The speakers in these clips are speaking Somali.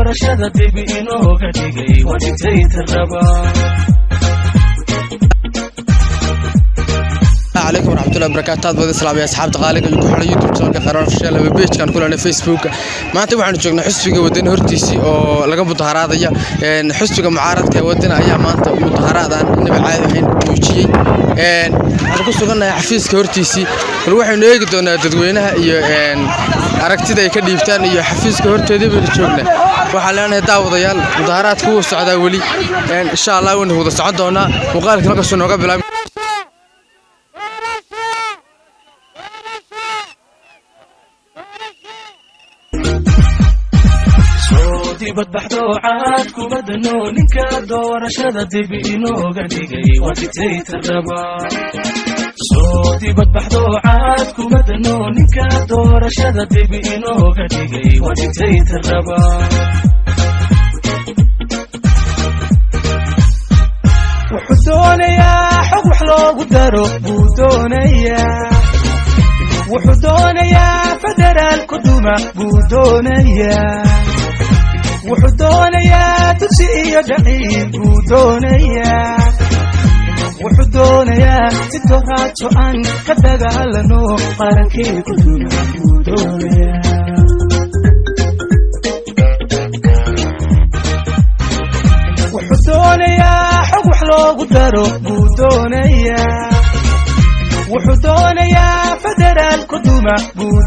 doorashada dib inooga dhigay waa dictator raba عليكم ورحمة الله وبركاته. بدي السلام يا أصحاب تقاليد اللي كحول يوتيوب شانك قرار في الشارع ببيج كان كلنا فيسبوك ما أنت وحنا شغلنا حسبك ودنا هرتيسي أو لقى مظاهرات يا حسبك معارض كودنا أيام ما أنت مظاهرات نبي عايزين وشيء أنا كنت شغلنا حفيز كهرتيسي الواحد نيجي تدوينها أركتي ده يكدي يفتان يا حفيز كهرتي دي بالشغلة وحالنا داود يال مظاهرات كوس سعد ولي إن شاء الله وإنه هو سعد هنا وقال كنا كسرنا قبل badbaxdo caad ku badano ninka doorashada dib inooga dhigay waa dictator raba soo badbaxdo caad ku badano ninka doorashada dib inooga dhigay waa dictator raba wuxuu doonayaa xog wax loogu daro buu doonayaa federaal ku duma buu doonayaa wuxuu doonayaa dugsi iyo dhaciil buu doonayaa si dooraajo aan ka dagaalano qarankii ku duma buu doonayaa wuxuu doonayaa xog wax loogu daro buu wuxuu doonayaa federaal ku duma buu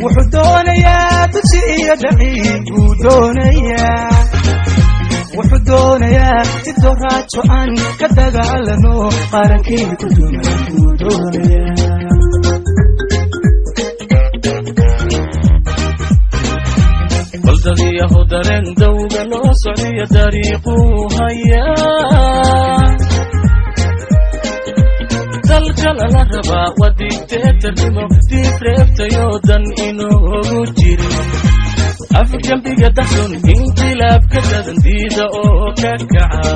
wuxuu doonayaa dugsi iyo dhaciil buu wuxuu doonayaa si dooraajo aan ka dagaalano qarankii ku duma buu doonayaa baldadiyahu dareen dawga loo socdiyo dariiquu hayaa dalkala la rabaa waa dictatornimo diib reebtayoo dan inoogu jirin afgambiga daxsun inqilaabka dadan diida oo ka kaca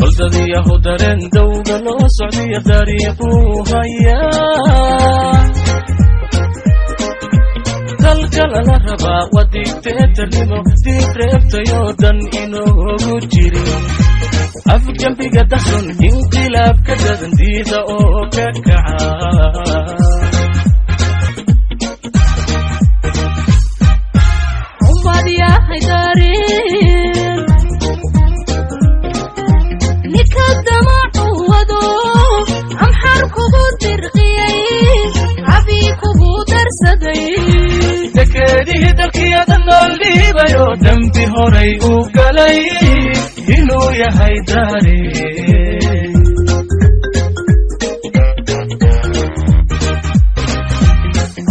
baldadiyahu dareen dawga loo socdiyo dariiquu hayaa dalkala la rabaa waa dictatornimo diib reebtayoo dan inoogu jirin afgambiga daxsun inqilaabka dadan diida oo ka kaca ummad yahay dareen ninka damacu wado amxar kugu dirqiyay cabi kugu darsaday dekedihii dalkiyada nool dhiibayo dembi horay u galay inuu yahay dareen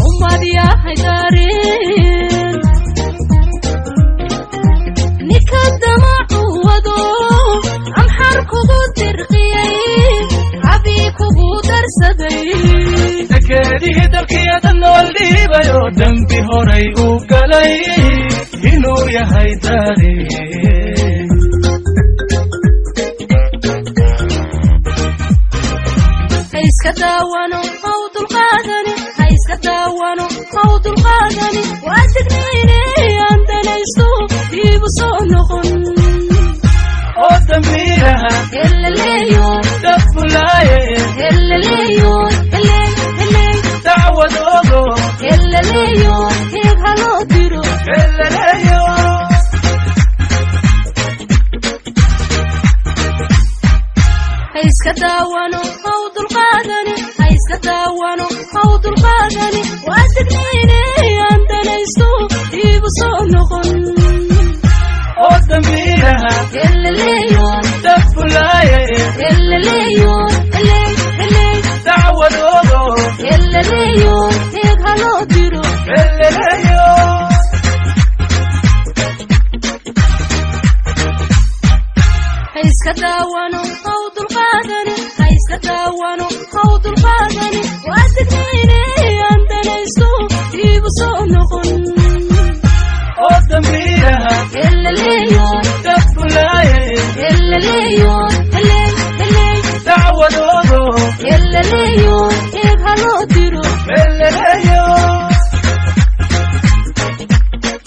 ummad yahay dareen ninka damacu wado amxar kugu dirqiyay cabi kugu darsaday dekedihii dalkiyada nool dhiibayo dembi horay u galay inuu yahay dareen hayska daawano mawdul qaadani hayska daawano mawdul qaadani waa digniine aan danaysto diibu soo noqon oo dambiiraha helaleeyo dafulaaye helaleeyo dacwadoodo helaleeyo heeg haloo diro helaleeyo hayska daawano mawdul qaadani hayska daawano mawdul qaadani waa digniine aan danaysto diibu soo noqon oo dambiiraha helaleeyo dafulaaye helaleeyo dacwadoodo helaleeyo heeg haloo diro helaleeyo hayska daawano mawdul qaadani hayska daawano mawdul qaadani waa digniine aan danaysto diibu soo noqon oo dambiiraha helaleeyo dafulaaye helaleeyo dacwadoodo helaleeyo loo